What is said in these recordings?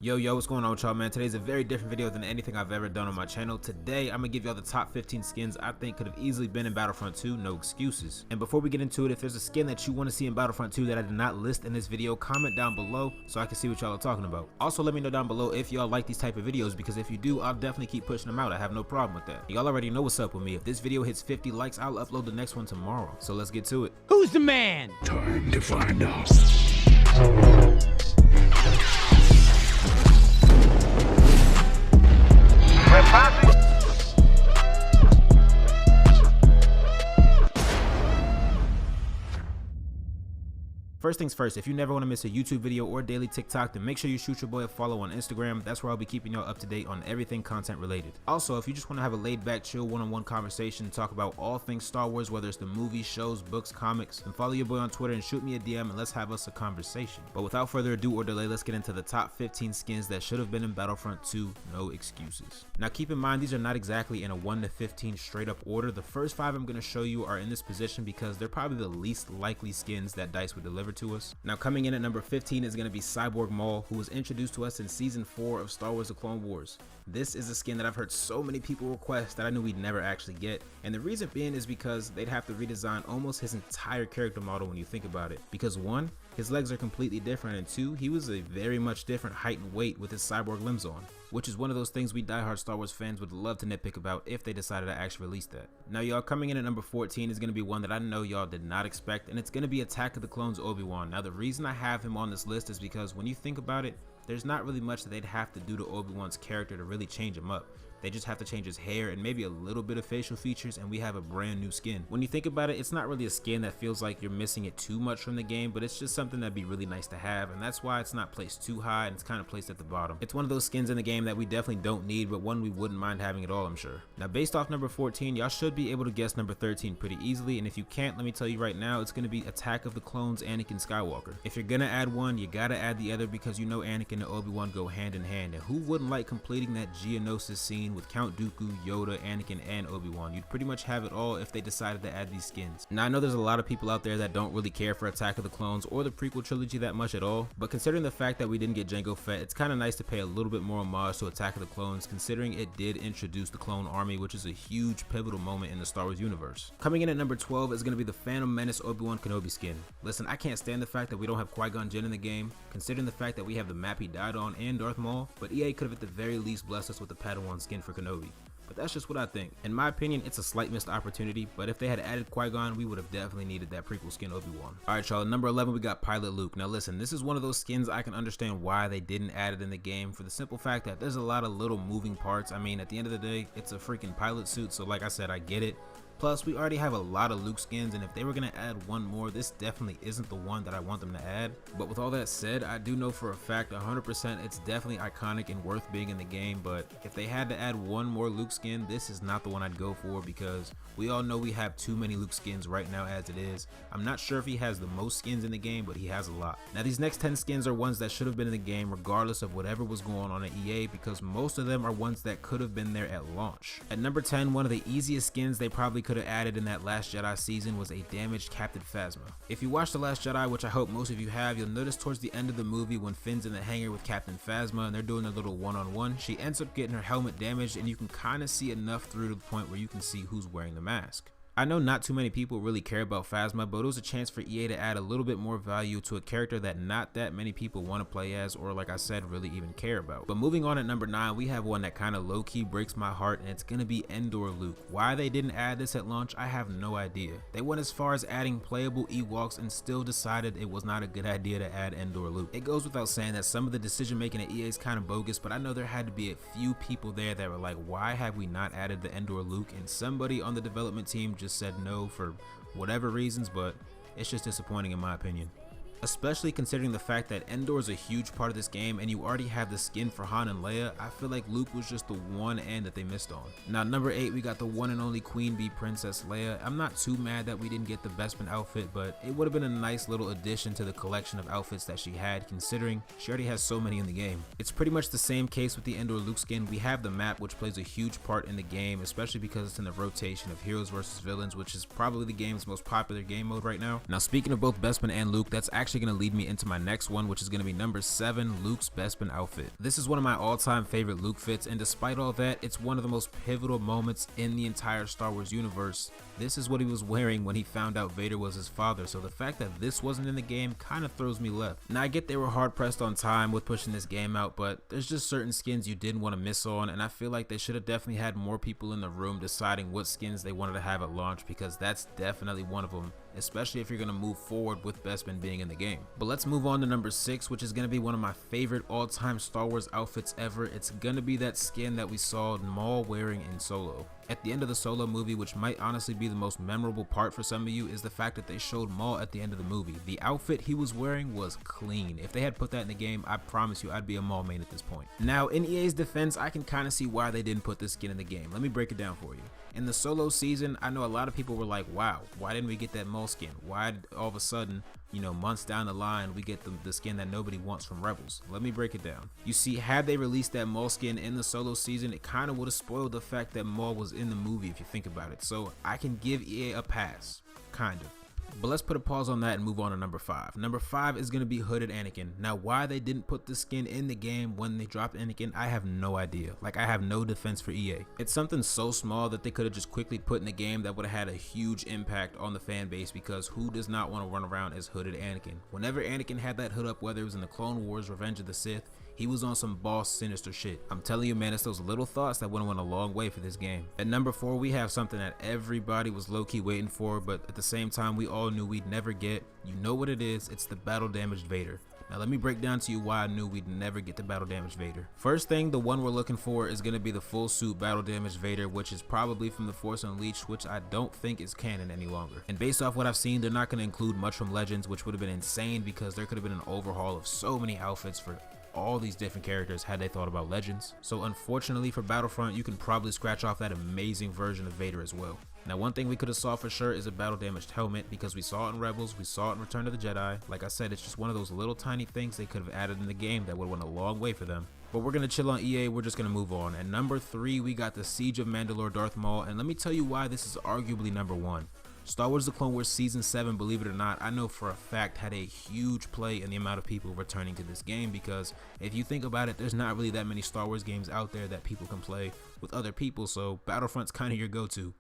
Yo, what's going on with y'all, man? Today's a very different video than anything I've ever done on my channel. Today, I'm gonna give y'all the top 15 skins I think could have easily been in Battlefront 2, no excuses. And before we get into it, if there's a skin that you want to see in Battlefront 2 that I did not list in this video, comment down below so I can see what y'all are talking about. Also, let me know down below if y'all like these type of videos, because if you do, I'll definitely keep pushing them out. I have no problem with that. Y'all already know what's up with me. If this video hits 50 likes, I'll upload the next one tomorrow. So let's get to it. Who's the man? Time to find out. First things first, if you never want to miss a YouTube video or daily TikTok, then make sure you shoot your boy a follow on Instagram. That's where I'll be keeping y'all up to date on everything content related. Also, if you just want to have a laid back, chill one-on-one conversation and talk about all things Star Wars, whether it's the movies, shows, books, comics, then follow your boy on Twitter and shoot me a DM and let's have us a conversation. But without further ado or delay, let's get into the top 15 skins that should have been in Battlefront 2, no excuses. Now keep in mind, these are not exactly in a 1 to 15 straight up order. The first 5 I'm going to show you are in this position because they're probably the least likely skins that DICE would deliver to us. Now coming in at number 15 is going to be CYBORG MAUL, who was introduced to us in season 4 of Star Wars: The Clone Wars. This is a skin that I've heard so many people request that I knew we'd never actually get, and the reason being is because they'd have to redesign almost his entire character model when you think about it, because 1, his legs are completely different, and 2, he was a very much different height and weight with his cyborg limbs on, which is one of those things we diehard Star Wars fans would love to nitpick about if they decided to actually release that. Now y'all, coming in at number 14 is going to be one that I know y'all did not expect, and it's going to be Attack of the Clones Obi-Wan. Now the reason I have him on this list is because when you think about it, there's not really much that they'd have to do to Obi-Wan's character to really change him up. They just have to change his hair and maybe a little bit of facial features and we have a brand new skin. When you think about it, it's not really a skin that feels like you're missing it too much from the game, but it's just something that'd be really nice to have, and that's why it's not placed too high and it's kind of placed at the bottom. It's one of those skins in the game that we definitely don't need, but one we wouldn't mind having at all, I'm sure. Now based off number 14, y'all should be able to guess number 13 pretty easily, and if you can't, let me tell you right now, it's going to be Attack of the Clones Anakin Skywalker. If you're gonna add one, you gotta add the other, because you know Anakin and Obi-Wan go hand in hand, and who wouldn't like completing that Geonosis scene with Count Dooku, Yoda, Anakin, and Obi-Wan? You'd pretty much have it all if they decided to add these skins. Now I know there's a lot of people out there that don't really care for Attack of the Clones or the prequel trilogy that much at all, but considering the fact that we didn't get Jango Fett, it's kind of nice to pay a little bit more homage to Attack of the Clones, considering it did introduce the Clone Army, which is a huge pivotal moment in the Star Wars universe. Coming in at number 12 is going to be the Phantom Menace Obi-Wan Kenobi skin. Listen, I can't stand the fact that we don't have Qui-Gon Jinn in the game, considering the fact that we have the map he died on and Darth Maul, but EA could have at the very least blessed us with the Padawan skin for Kenobi. But that's just what I think. In my opinion, it's a slight missed opportunity, but if they had added Qui-Gon, we would have definitely needed that prequel skin Obi-Wan. Alright y'all, number 11 we got Pilot Luke. Now listen, this is one of those skins I can understand why they didn't add it in the game, for the simple fact that there's a lot of little moving parts. I mean, at the end of the day, it's a freaking pilot suit, so like I said, I get it. Plus, we already have a lot of Luke skins, and if they were going to add one more, this definitely isn't the one that I want them to add. But with all that said, I do know for a fact 100% it's definitely iconic and worth being in the game, but if they had to add one more Luke skin, this is not the one I'd go for, because we all know we have too many Luke skins right now as it is. I'm not sure if he has the most skins in the game, but he has a lot. Now these next 10 skins are ones that should have been in the game regardless of whatever was going on at EA, because most of them are ones that could have been there at launch. At number 10, one of the easiest skins they probably could have added in that Last Jedi season was a damaged Captain Phasma. If you watched The Last Jedi, which I hope most of you have, you'll notice towards the end of the movie when Finn's in the hangar with Captain Phasma and they're doing their little one-on-one, she ends up getting her helmet damaged, and you can kind of see enough through to the point where you can see who's wearing the mask. I know not too many people really care about Phasma, but it was a chance for EA to add a little bit more value to a character that not that many people want to play as, or like I said, really even care about. But moving on at number 9, we have one that kind of low-key breaks my heart, and it's gonna be ENDOR Luke. Why they didn't add this at launch, I have no idea. They went as far as adding playable Ewoks and still decided it was not a good idea to add ENDOR Luke. It goes without saying that some of the decision making at EA is kind of bogus, but I know there had to be a few people there that were like, why have we not added the ENDOR Luke? And somebody on the development team just said no for whatever reasons, but it's just disappointing in my opinion. Especially considering the fact that Endor is a huge part of this game and you already have the skin for Han and Leia, I feel like Luke was just the one end that they missed on. Now number 8, we got the one and only Queen Bee Princess Leia. I'm not too mad that we didn't get the Bespin outfit, but it would have been a nice little addition to the collection of outfits that she had, considering she already has so many in the game. It's pretty much the same case with the Endor Luke skin. We have the map, which plays a huge part in the game, especially because it's in the rotation of heroes versus villains, which is probably the game's most popular game mode right now. Now speaking of both Bespin and Luke, that's actually actually going to lead me into my next one, which is going to be number 7, Luke's Bespin outfit. This is one of my all-time favorite Luke fits, and despite all that, it's one of the most pivotal moments in the entire Star Wars universe. This is what he was wearing when he found out Vader was his father, so the fact that this wasn't in the game kind of throws me left. Now I get they were hard pressed on time with pushing this game out, but there's just certain skins you didn't want to miss on, and I feel like they should have definitely had more people in the room deciding what skins they wanted to have at launch, because that's definitely one of them, especially if you're going to move forward with Bespin being in the game. But let's move on to number 6, which is going to be one of my favorite all-time Star Wars outfits ever. It's going to be that skin that we saw Maul wearing in Solo. At the end of the Solo movie, which might honestly be the most memorable part for some of you, is the fact that they showed Maul at the end of the movie. The outfit he was wearing was clean. If they had put that in the game, I promise you I'd be a Maul main at this point. Now, in EA's defense, I can kind of see why they didn't put this skin in the game. Let me break it down for you. In the Solo season, I know a lot of people were like, wow, why didn't we get that Maul skin? Why did all of a sudden, you know, months down the line, we get the skin that nobody wants from Rebels? Let me break it down. You see, had they released that Maul skin in the Solo season, it kind of would have spoiled the fact that Maul was in the movie, if you think about it. So I can give EA a pass, kind of. But let's put a pause on that and move on to number 5. Number 5 is going to be Hooded Anakin. Now, why they didn't put the skin in the game when they dropped Anakin, I have no idea. Like, I have no defense for EA. It's something so small that they could have just quickly put in the game that would have had a huge impact on the fan base, because who does not want to run around as Hooded Anakin? Whenever Anakin had that hood up, whether it was in the Clone Wars, Revenge of the Sith, he was on some boss sinister shit. I'm telling you, man, it's those little thoughts that would have went a long way for this game. At number 4, we have something that everybody was low-key waiting for, but at the same time, we all knew we'd never get. You know what it is, it's the battle damaged Vader. Now let me break down to you why I knew we'd never get the battle damaged Vader. First thing, the one we're looking for is going to be the full suit battle damaged Vader, which is probably from the Force Unleashed, which I don't think is canon any longer. And based off what I've seen, they're not going to include much from Legends, which would have been insane, because there could have been an overhaul of so many outfits for all these different characters had they thought about Legends. So unfortunately for Battlefront, you can probably scratch off that amazing version of Vader as well. Now, one thing we could have saw for sure is a battle damaged helmet, because we saw it in Rebels, we saw it in Return of the Jedi. Like I said, it's just one of those little tiny things they could have added in the game that would have went a long way for them. But we're going to chill on EA, we're just going to move on. At number 3, we got the Siege of Mandalore Darth Maul, and let me tell you why this is arguably number 1. Star Wars The Clone Wars Season 7, believe it or not, I know for a fact had a huge play in the amount of people returning to this game, because if you think about it, there's not really that many Star Wars games out there that people can play with other people, so Battlefront's kind of your go-to.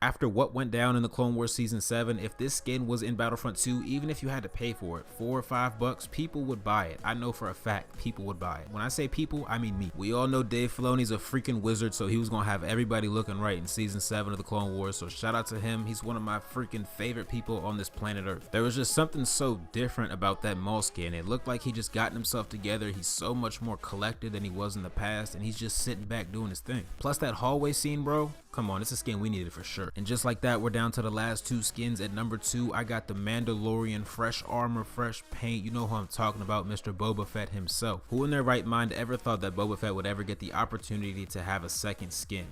After what went down in the Clone Wars Season 7, if this skin was in Battlefront 2, even if you had to pay for it, $4 or $5, people would buy it. I know for a fact people would buy it. When I say people, I mean me. We all know Dave Filoni's a freaking wizard, so he was going to have everybody looking right in Season 7 of the Clone Wars, so shout out to him. He's one of my freaking favorite people on this planet Earth. There was just something so different about that Maul skin. It looked like he just gotten himself together. He's so much more collected than he was in the past, and he's just sitting back doing his thing. Plus that hallway scene, bro, come on, it's a skin we needed for sure. And just like that, we're down to the last 2 skins. At number 2, I got the Mandalorian, fresh armor, fresh paint. You know who I'm talking about, Mr. Boba Fett himself. Who in their right mind ever thought that Boba Fett would ever get the opportunity to have a second skin?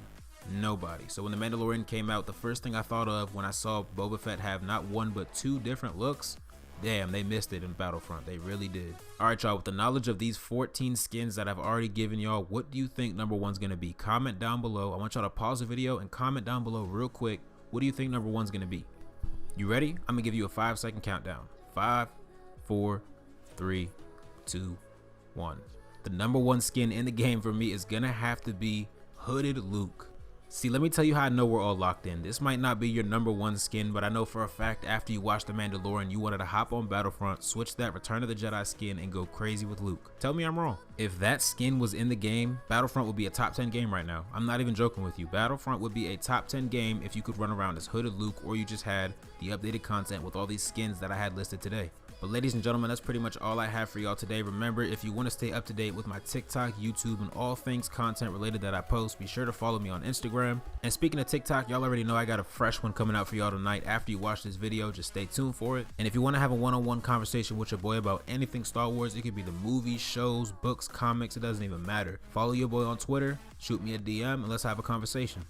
Nobody. So when the Mandalorian came out, the first thing I thought of when I saw Boba Fett have not 1 but 2 different looks, damn, they missed it in Battlefront. They really did. Alright, y'all, with the knowledge of these 14 skins that I've already given y'all, what do you think number 1's gonna be? Comment down below. I want y'all to pause the video and comment down below real quick. What do you think number 1's gonna be? You ready? I'm gonna give you a 5-second countdown. 5, 4, 3, 2, 1. The number 1 skin in the game for me is gonna have to be Hooded Luke. See, let me tell you how I know we're all locked in. This might not be your number 1 skin, but I know for a fact after you watched The Mandalorian, you wanted to hop on Battlefront, switch that Return of the Jedi skin, and go crazy with Luke. Tell me I'm wrong. If that skin was in the game, Battlefront would be a top 10 game right now. I'm not even joking with you. Battlefront would be a top 10 game if you could run around as Hooded Luke, or you just had the updated content with all these skins that I had listed today. But ladies and gentlemen, that's pretty much all I have for y'all today. Remember, if you want to stay up to date with my TikTok, YouTube, and all things content related that I post, be sure to follow me on Instagram. And speaking of TikTok, y'all already know I got a fresh one coming out for y'all tonight. After you watch this video, just stay tuned for it. And if you want to have a one-on-one conversation with your boy about anything Star Wars, it could be the movies, shows, books, comics, it doesn't even matter. Follow your boy on Twitter, shoot me a DM, and let's have a conversation.